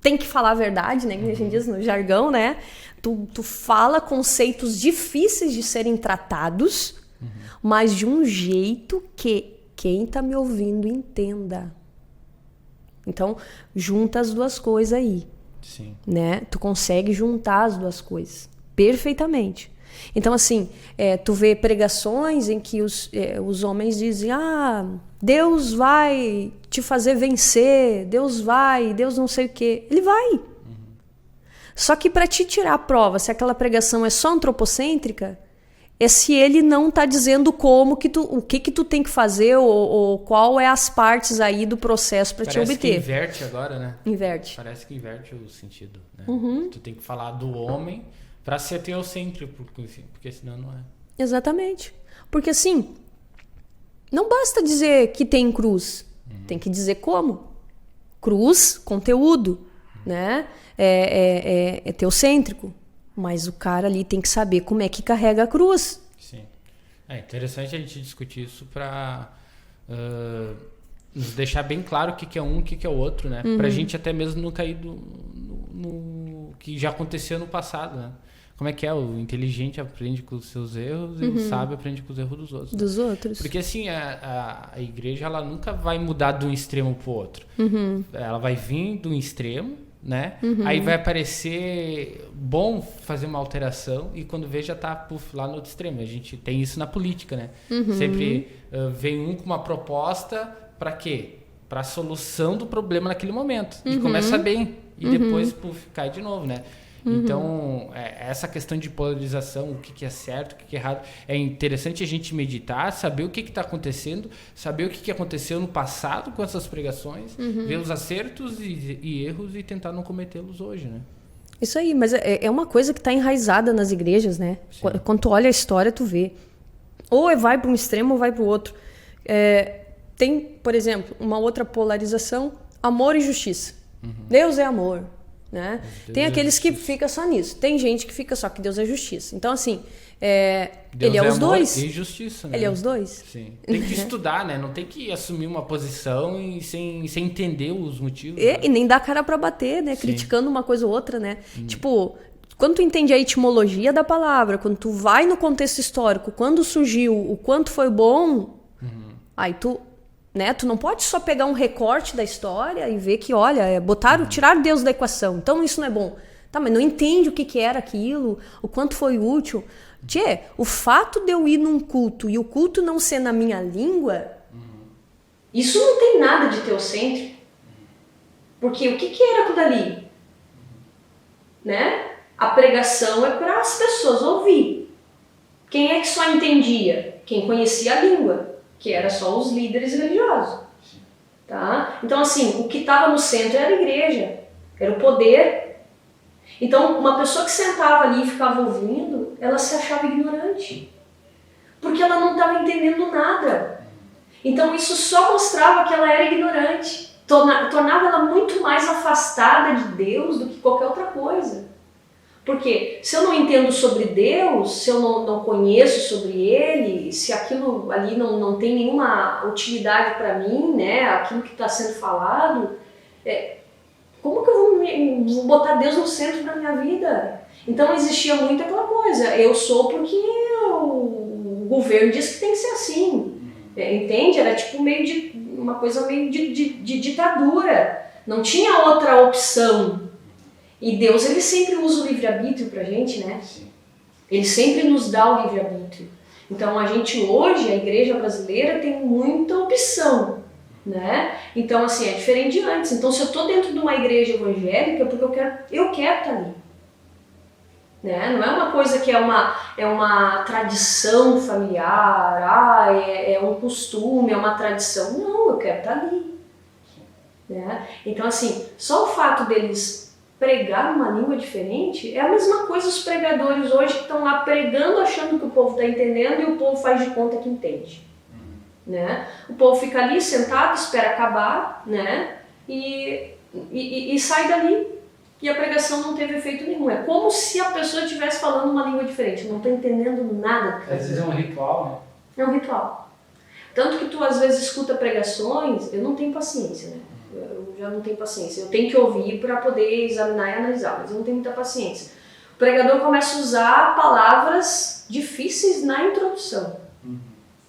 Speaker 1: tem que falar a verdade, né? Que a gente diz no jargão, né? Tu fala conceitos difíceis de serem tratados, mas de um jeito que quem tá me ouvindo entenda. Então, junta as duas coisas aí.
Speaker 2: Sim.
Speaker 1: Né? Tu consegue juntar as duas coisas perfeitamente. Então, assim, tu vê pregações em que os homens dizem: Deus vai te fazer vencer, Deus não sei o quê. Ele vai. Só que para te tirar a prova, se aquela pregação é só antropocêntrica, é se ele não está dizendo o que tu tem que fazer ou qual é as partes aí do processo para te obter.
Speaker 2: Parece que inverte agora, né?
Speaker 1: Inverte.
Speaker 2: Parece que inverte o sentido, né? Tu tem que falar do homem para ser teocêntrico, porque senão não é.
Speaker 1: Exatamente. Porque assim, não basta dizer que tem cruz, tem que dizer como. Cruz, conteúdo, né? É teocêntrico, mas o cara ali tem que saber como é que carrega a cruz.
Speaker 2: Sim. É interessante a gente discutir isso para nos deixar bem claro o que é um e o que é o outro, né? Pra gente até mesmo não cair no que já aconteceu no passado, né? Como é que é? O inteligente aprende com os seus erros e o sábio aprende com os erros dos outros.
Speaker 1: Dos outros.
Speaker 2: Porque assim, a igreja ela nunca vai mudar de um extremo pro outro. Ela vai vir de um extremo, né? Aí vai parecer bom fazer uma alteração e quando vê já tá lá no outro extremo. A gente tem isso na política, né? Sempre vem um com uma proposta para quê? Para a solução do problema naquele momento. E começa bem e depois cai de novo, né? Então, essa questão de polarização, o que é certo, o que é errado, é interessante a gente meditar, saber o que está acontecendo, saber o que aconteceu no passado com essas pregações, ver os acertos e erros e tentar não cometê-los hoje, né?
Speaker 1: Isso aí, mas é uma coisa que está enraizada nas igrejas, né?
Speaker 2: Sim.
Speaker 1: Quando tu olha a história, tu vê. Ou vai para um extremo ou vai para o outro. Tem, por exemplo, uma outra polarização, amor e justiça. Deus é amor. Né? Tem aqueles que ficam só nisso. Tem gente que fica só que Deus é justiça. Então, assim,
Speaker 2: Deus
Speaker 1: ele é os dois.
Speaker 2: E justiça, né?
Speaker 1: Ele é os dois.
Speaker 2: Sim. Tem que estudar, né? Não tem que assumir uma posição e sem entender os motivos.
Speaker 1: E nem dar cara pra bater, né?
Speaker 2: Sim.
Speaker 1: Criticando uma coisa ou outra, né? Tipo, quando tu entende a etimologia da palavra, quando tu vai no contexto histórico, quando surgiu, o quanto foi bom, aí tu... Né? Tu não pode só pegar um recorte da história e ver que, olha, tiraram Deus da equação, então isso não é bom. Tá, mas não entende o que era aquilo, o quanto foi útil. Tchê, o fato de eu ir num culto e o culto não ser na minha língua, isso não tem nada de teocêntrico. Porque o que era aquilo ali? Né? A pregação é para as pessoas ouvir. Quem é que só entendia? Quem conhecia a língua. Que era só os líderes religiosos. Tá? Então, assim, o que estava no centro era a igreja, era o poder. Então, uma pessoa que sentava ali e ficava ouvindo, ela se achava ignorante. Porque ela não estava entendendo nada. Então, isso só mostrava que ela era ignorante. Tornava ela muito mais afastada de Deus do que qualquer outra coisa. Porque se eu não entendo sobre Deus, se eu não conheço sobre Ele, se aquilo ali não tem nenhuma utilidade para mim, né, aquilo que está sendo falado, como que eu vou botar Deus no centro da minha vida? Então existia muito aquela coisa, eu sou porque o governo diz que tem que ser assim, entende? Era tipo uma coisa meio de ditadura, não tinha outra opção. E Deus, ele sempre usa o livre-arbítrio pra gente, né?
Speaker 2: Sim.
Speaker 1: Ele sempre nos dá o livre-arbítrio. Então, a gente hoje, a igreja brasileira, tem muita opção, né? Então, assim, é diferente de antes. Então, se eu tô dentro de uma igreja evangélica, é porque eu quero estar ali. Né? Não é uma coisa que é uma tradição familiar, é um costume, é uma tradição. Não, eu quero estar ali. né? Então, assim, só o fato deles pregar uma língua diferente é a mesma coisa os pregadores hoje que estão lá pregando achando que o povo está entendendo e o povo faz de conta que entende. Né? O povo fica ali sentado, espera acabar, né? E sai dali e a pregação não teve efeito nenhum. É como se a pessoa estivesse falando uma língua diferente, não está entendendo nada.
Speaker 2: Às vezes é um ritual,
Speaker 1: né? É um ritual. Tanto que tu às vezes escuta pregações, eu não tenho paciência, né? Eu já não tenho paciência. Eu tenho que ouvir para poder examinar e analisar, mas eu não tenho muita paciência. O pregador começa a usar palavras difíceis na introdução,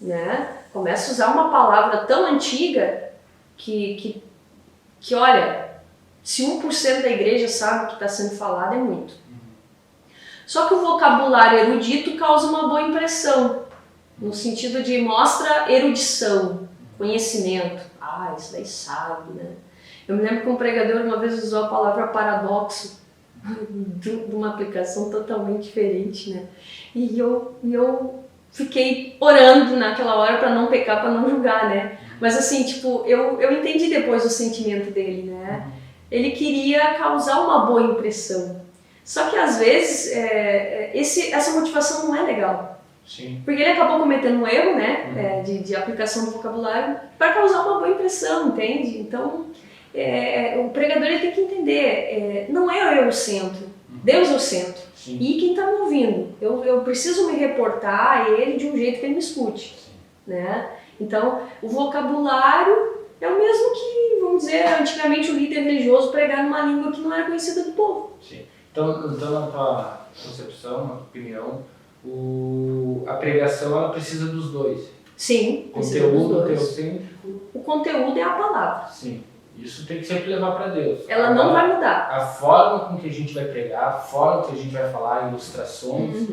Speaker 1: né? Começa a usar uma palavra tão antiga que olha, se 1% da igreja sabe o que está sendo falado, é muito. Só que o vocabulário erudito causa uma boa impressão, no sentido de mostra erudição, conhecimento. Ah, isso daí sabe, né? Eu me lembro que um pregador uma vez usou a palavra paradoxo de uma aplicação totalmente diferente, né? E eu fiquei orando naquela hora para não pecar, para não julgar, né? Mas assim, tipo, eu entendi depois o sentimento dele, né? Ele queria causar uma boa impressão. Só que às vezes essa motivação não é legal.
Speaker 2: Sim.
Speaker 1: Porque ele acabou cometendo um erro, né? De aplicação do vocabulário para causar uma boa impressão, entende? Então, o pregador ele tem que entender, não é eu o centro, Deus é o centro. Sim. E quem está me ouvindo, eu preciso me reportar a ele de um jeito que ele me escute, né? Então, o vocabulário é o mesmo que, vamos dizer, antigamente o líder religioso pregar numa língua que não era conhecida do povo.
Speaker 2: Sim. Então, na tua concepção, na tua opinião, a pregação ela precisa dos dois.
Speaker 1: Sim,
Speaker 2: precisa dos dois. Teocêntrico.
Speaker 1: O conteúdo é a palavra.
Speaker 2: Sim. Isso tem que sempre levar para Deus.
Speaker 1: Ela não vai mudar.
Speaker 2: A forma com que a gente vai pregar, a forma que a gente vai falar, ilustrações,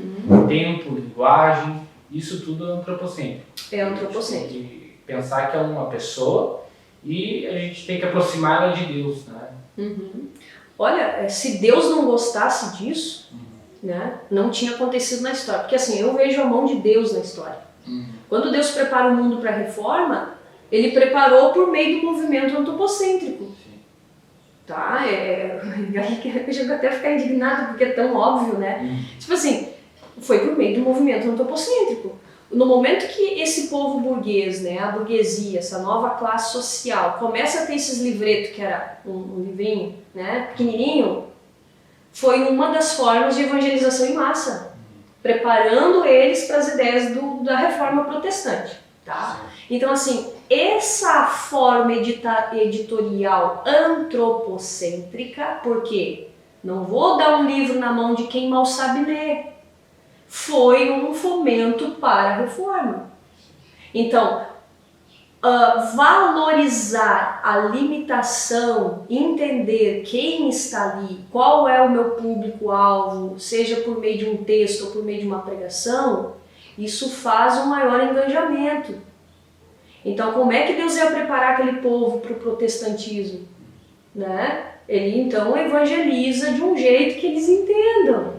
Speaker 2: tempo, linguagem, isso tudo é antropocêntrico.
Speaker 1: É antropocêntrico.
Speaker 2: A gente tem que pensar que é uma pessoa e a gente tem que aproximar ela de Deus, né?
Speaker 1: Olha, se Deus não gostasse disso, né, não tinha acontecido na história. Porque assim, eu vejo a mão de Deus na história. Quando Deus prepara o mundo para a reforma, ele preparou por meio do movimento antropocêntrico. Tá? Eu chego até a ficar indignado porque é tão óbvio, né? Tipo assim, foi por meio do movimento antropocêntrico. No momento que esse povo burguês, né, a burguesia, essa nova classe social, começa a ter esses livretos, que era um livrinho, né, pequenininho, foi uma das formas de evangelização em massa, preparando eles para as ideias da reforma protestante. Tá? Então, assim, essa forma editorial antropocêntrica, porque não vou dar um livro na mão de quem mal sabe ler, foi um fomento para a reforma. Então, valorizar a limitação, entender quem está ali, qual é o meu público-alvo, seja por meio de um texto ou por meio de uma pregação, isso faz um maior engajamento. Então, como é que Deus ia preparar aquele povo para o protestantismo? Né? Ele, então, evangeliza de um jeito que eles entendam.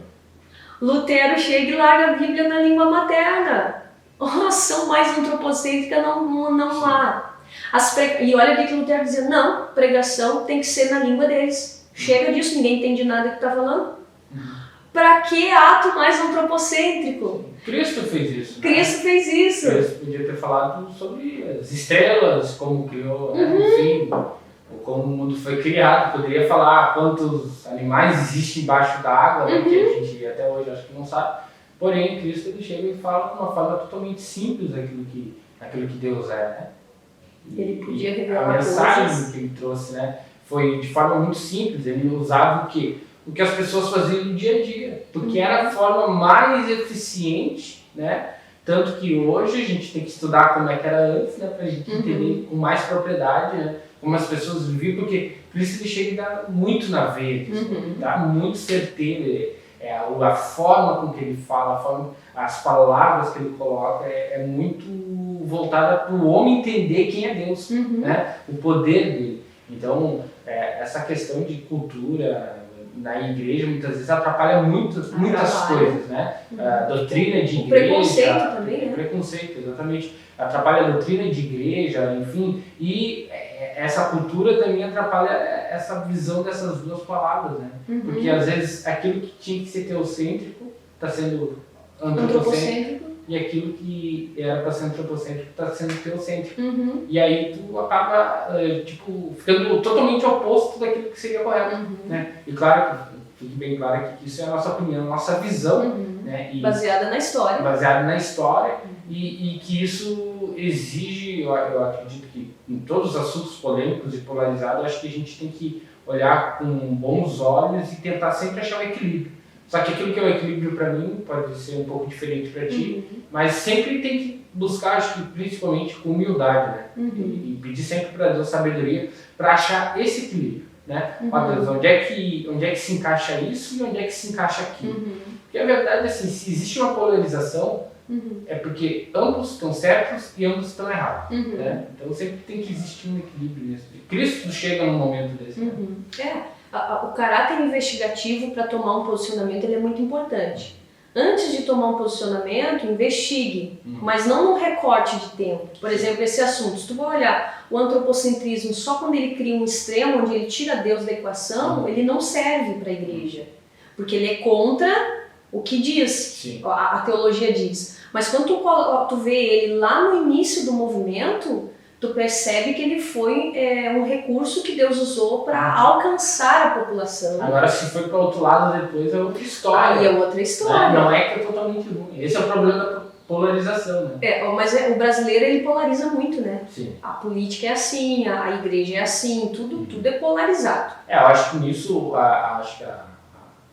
Speaker 1: Lutero chega e larga a Bíblia na língua materna. Ação mais antropocêntrica não há. E olha o que Lutero dizia, não, pregação tem que ser na língua deles. Chega disso, ninguém entende nada que está falando. Para que ato mais antropocêntrico?
Speaker 2: Cristo fez isso.
Speaker 1: Cristo fez isso.
Speaker 2: Cristo podia ter falado sobre as estrelas, como criou, né? Enfim, como o mundo foi criado. Poderia falar quantos animais existem embaixo da água, né? Que a gente até hoje acho que não sabe. Porém, Cristo ele chega e fala de uma forma totalmente simples aquilo que Deus é, né?
Speaker 1: Ele podia revelar
Speaker 2: a mensagem
Speaker 1: coisas
Speaker 2: que ele trouxe, né? Foi de forma muito simples. Ele usava o quê? O que as pessoas faziam no dia a dia, porque era a forma mais eficiente, né? Tanto que hoje a gente tem que estudar como é que era antes, né? Para a gente entender com mais propriedade, né? Como as pessoas viviam, porque Cristo ele chega e dá muito na veia, dá muito certeiro, a forma com que ele fala, as palavras que ele coloca é muito voltada para o homem entender quem é Deus, né? O poder dele. Então, essa questão de cultura na igreja muitas vezes atrapalha muitas coisas, né? A doutrina de igreja,
Speaker 1: preconceito também, né?
Speaker 2: Preconceito, exatamente. Atrapalha a doutrina de igreja, enfim, e essa cultura também atrapalha essa visão dessas duas palavras, né? Porque às vezes aquilo que tinha que ser teocêntrico está sendo antropocêntrico e aquilo que era para ser antropocêntrico está sendo teocêntrico. E aí tu acaba ficando totalmente oposto daquilo que seria correto, né? E claro, fique bem claro aqui que isso é a nossa opinião, a nossa visão, né? E
Speaker 1: baseada na história.
Speaker 2: Baseada na história e que isso exige, eu acredito que em todos os assuntos polêmicos e polarizados, eu acho que a gente tem que olhar com bons olhos e tentar sempre achar o equilíbrio. Só que aquilo que é o equilíbrio para mim pode ser um pouco diferente para ti, mas sempre tem que buscar, acho que principalmente com humildade, né? E pedir sempre para Deus sabedoria para achar esse equilíbrio, né? Ó Deus, onde é que se encaixa isso e onde é que se encaixa aquilo? Porque a verdade é assim, se existe uma polarização, é porque ambos estão certos e ambos estão errados, né? Então sempre tem que existir um equilíbrio nisso. Cristo chega num momento desse.
Speaker 1: Né? O caráter investigativo para tomar um posicionamento ele é muito importante. Antes de tomar um posicionamento, investigue, mas não num recorte de tempo. Por exemplo, esse assunto, se tu for olhar o antropocentrismo só quando ele cria um extremo, onde ele tira Deus da equação, ele não serve para a igreja, porque ele é contra o que diz, a teologia diz. Mas quando tu vê ele lá no início do movimento, tu percebe que ele foi um recurso que Deus usou para alcançar a população.
Speaker 2: Agora, se foi para o outro lado depois, é outra história.
Speaker 1: Aí é outra história.
Speaker 2: Não é que é totalmente ruim. Esse é o problema da polarização, né?
Speaker 1: Mas o brasileiro, ele polariza muito, né?
Speaker 2: Sim.
Speaker 1: A política é assim, a igreja é assim, tudo é polarizado.
Speaker 2: Eu acho que nisso, acho que a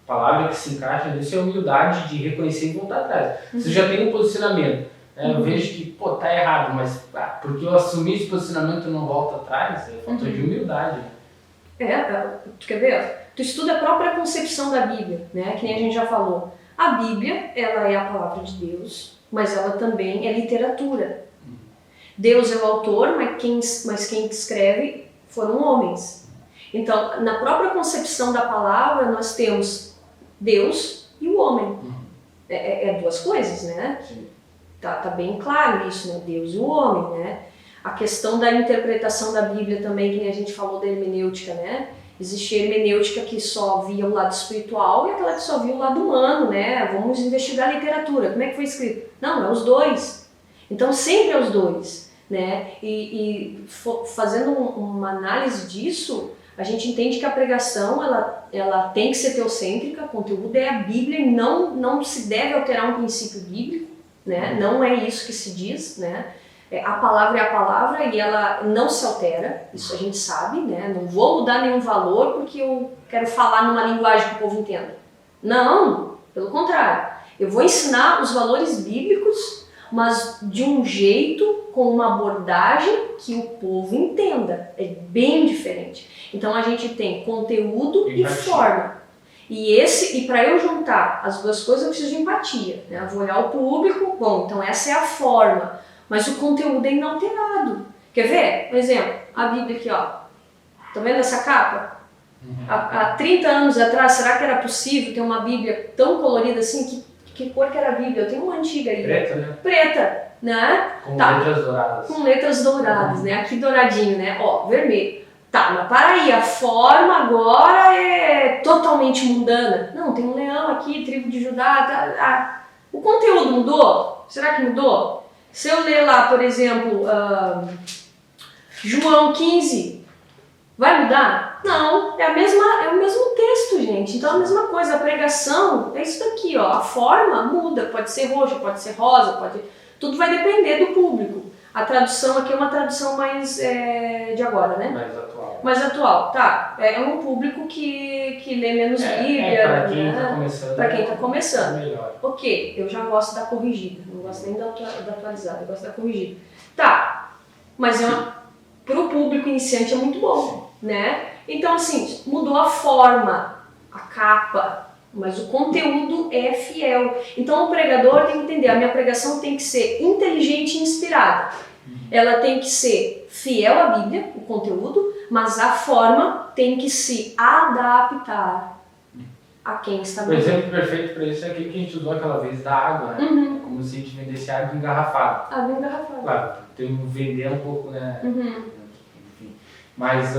Speaker 2: palavra que se encaixa nisso é a humildade de reconhecer e voltar atrás. Você já tem um posicionamento. Eu vejo que, tá errado, mas porque eu assumi esse posicionamento e não volto atrás, é falta de humildade.
Speaker 1: Tu quer ver? Tu estuda a própria concepção da Bíblia, né? Que nem a gente já falou. A Bíblia, ela é a palavra de Deus, mas ela também é literatura. Deus é o autor, mas quem escreve foram homens. Então, na própria concepção da palavra, nós temos Deus e o homem. É duas coisas, né?
Speaker 2: Sim.
Speaker 1: Tá bem claro isso, né? Deus e o homem, né? A questão da interpretação da Bíblia também, que a gente falou da hermenêutica, né? Existe a hermenêutica que só via o lado espiritual e aquela que só via o lado humano, né? Vamos investigar a literatura. Como é que foi escrito? Não, é os dois. Então sempre é os dois, né? Fazendo uma análise disso, a gente entende que a pregação ela tem que ser teocêntrica, o conteúdo é a Bíblia e não se deve alterar um princípio bíblico. Né? Não é isso que se diz, né? A palavra é a palavra e ela não se altera, isso a gente sabe, né? Não vou mudar nenhum valor porque eu quero falar numa linguagem que o povo entenda. Não, pelo contrário. Eu vou ensinar os valores bíblicos, mas de um jeito, com uma abordagem que o povo entenda. É bem diferente. Então a gente tem conteúdo e forma. E para eu juntar as duas coisas eu preciso de empatia, né? Eu vou olhar o público, bom, então essa é a forma, mas o conteúdo é inalterado. Quer ver? Por exemplo, a Bíblia aqui, ó. Tá vendo essa capa? Há 30 anos atrás, será que era possível ter uma Bíblia tão colorida assim? Que cor que era a Bíblia? Eu tenho uma antiga aí.
Speaker 2: Preta, né?
Speaker 1: Preta, né?
Speaker 2: Com letras douradas.
Speaker 1: Com letras douradas, né? Aqui douradinho, né? Ó, vermelho. Tá, mas para aí, a forma agora é totalmente mundana. Não, tem um leão aqui, tribo de Judá. O conteúdo mudou? Será que mudou? Se eu ler lá, por exemplo, João 15, vai mudar? Não, é o mesmo texto, gente. Então é a mesma coisa, a pregação é isso daqui, ó. A forma muda, pode ser roxa, pode ser rosa, tudo vai depender do público. A tradução aqui é uma tradução mais de agora, né? Mais atual, tá. É um público que lê menos Bíblia.
Speaker 2: Para quem está começando.
Speaker 1: Para quem está começando.
Speaker 2: Melhor.
Speaker 1: Ok, eu já gosto da corrigida. Não gosto nem da atualizada, eu gosto da corrigida. Tá, mas para o público iniciante é muito bom, né? Então, assim, mudou a forma, a capa, mas o conteúdo é fiel. Então, o pregador tem que entender, a minha pregação tem que ser inteligente e inspirada. Ela tem que ser fiel à Bíblia, o conteúdo, mas a forma tem que se adaptar a quem está
Speaker 2: vendo. O exemplo perfeito para isso é aquele que a gente usou aquela vez da água, né? Como se a gente vendesse água engarrafada.
Speaker 1: Água engarrafada.
Speaker 2: Claro, tem que vender um pouco, né? Enfim. mas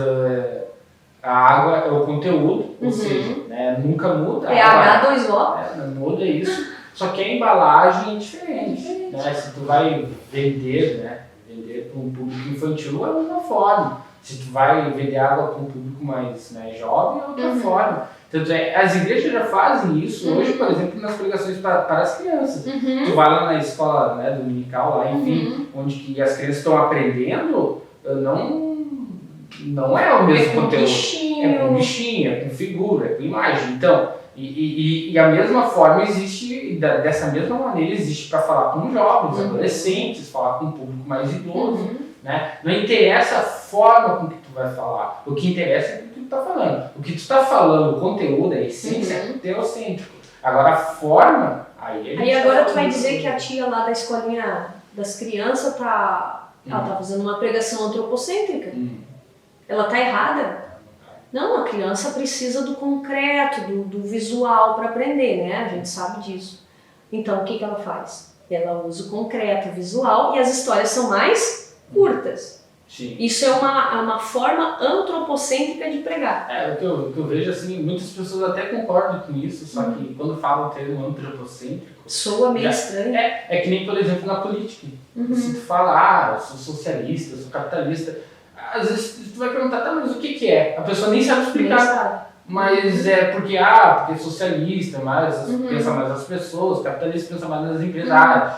Speaker 2: a água é o conteúdo, ou seja, né, nunca muda.
Speaker 1: É H2O.
Speaker 2: Não muda isso, só que a embalagem é diferente. Né? Se tu vai vender, né, vender para um público infantil é uma forma. Se tu vai vender água para um público mais, né, jovem é outra forma. Tanto as igrejas já fazem isso hoje, por exemplo, nas pregações para as crianças. Tu vai lá na escola, né, dominical, lá, enfim, onde que as crianças estão aprendendo, não é o mesmo conteúdo. É com bichinho, é com figura, é com imagem. Então, e a mesma forma existe, dessa mesma maneira existe para falar com jovens, adolescentes, falar com um público mais idoso. Né? Não interessa a forma com que tu vai falar, o que interessa é o que tu está falando. O que tu está falando, o conteúdo, a essência é teocêntrico. Agora a forma,
Speaker 1: aí agora tu vai dizer que a tia lá da escolinha das crianças ela tá fazendo uma pregação antropocêntrica. Ela tá errada? Não, a criança precisa do concreto, do visual para aprender, né? A gente sabe disso. Então, o que ela faz? Ela usa o concreto, o visual, e as histórias são mais curtas.
Speaker 2: Sim.
Speaker 1: Isso é uma forma antropocêntrica de pregar.
Speaker 2: O que eu vejo, assim, muitas pessoas até concordam com isso, só que quando falam o termo antropocêntrico...
Speaker 1: Soa meio estranho.
Speaker 2: É que nem, por exemplo, na política. Se tu fala, eu sou socialista, eu sou capitalista... Às vezes tu vai perguntar, tá, mas o que é? A pessoa nem sabe explicar. Mas é porque é socialista, pensa mais nas pessoas, capitalista pensa mais nas empresas,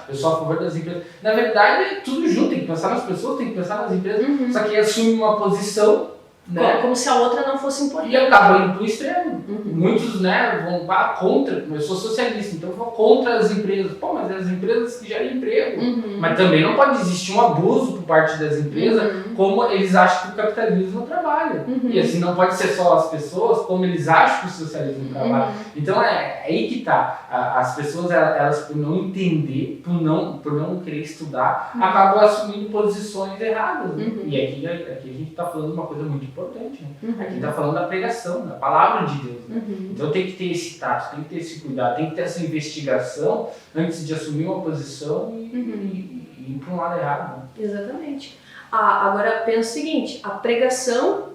Speaker 2: eu sou a favor das empresas. Na verdade, é tudo junto, tem que pensar nas pessoas, tem que pensar nas empresas, só que assume uma posição, né?
Speaker 1: Como se a outra não fosse importante.
Speaker 2: E acaba indo pro extremo. Muitos, né, vão contra, eu sou socialista, então eu vou contra as empresas. Pô, mas as empresas que geram emprego. Mas também não pode existir um abuso por parte das empresas, como eles acham que o capitalismo trabalha. E assim, não pode ser só as pessoas, como eles acham que o socialismo trabalha. Então é aí que tá. As pessoas, elas por não entender, por não querer estudar, acabam assumindo posições erradas. Né? E aqui a gente tá falando de uma coisa muito importante. Né? Aqui tá falando da pregação, da palavra de Deus. Né? Então tem que ter esse tato, tem que ter esse cuidado, tem que ter essa investigação antes de assumir uma posição e ir para um lado errado. Né?
Speaker 1: Exatamente. Agora pensa o seguinte, a pregação,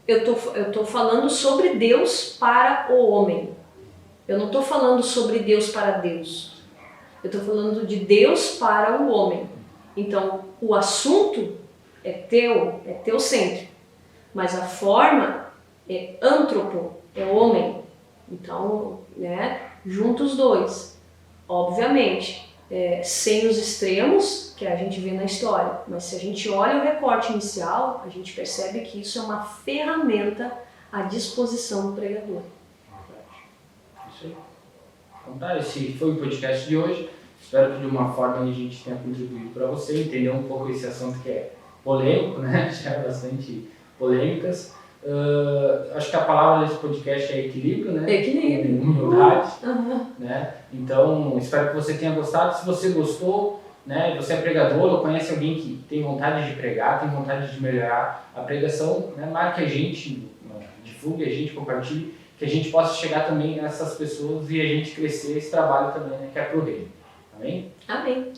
Speaker 1: eu tô falando sobre Deus para o homem. Eu não estou falando sobre Deus para Deus. Eu estou falando de Deus para o homem. Então, o assunto é teocêntrico, mas a forma é antropo, é homem. Então, né, junta os dois. Obviamente, sem os extremos que a gente vê na história, mas se a gente olha o recorte inicial, a gente percebe que isso é uma ferramenta à disposição do pregador.
Speaker 2: Isso aí. Então tá, esse foi o podcast de hoje. Espero que de uma forma a gente tenha contribuído para você entender um pouco esse assunto que é polêmico, né? Já é bastante polêmicas. Acho que a palavra desse podcast é equilíbrio, né?
Speaker 1: Equilíbrio.
Speaker 2: Humildade. Né? Então, espero que você tenha gostado. Se você gostou, né, você é pregador ou conhece alguém que tem vontade de pregar, tem vontade de melhorar a pregação, né, marque a gente, divulgue a gente, compartilhe, que a gente possa chegar também nessas pessoas e a gente crescer esse trabalho também, né, que é pro reino. Amém?
Speaker 1: Amém.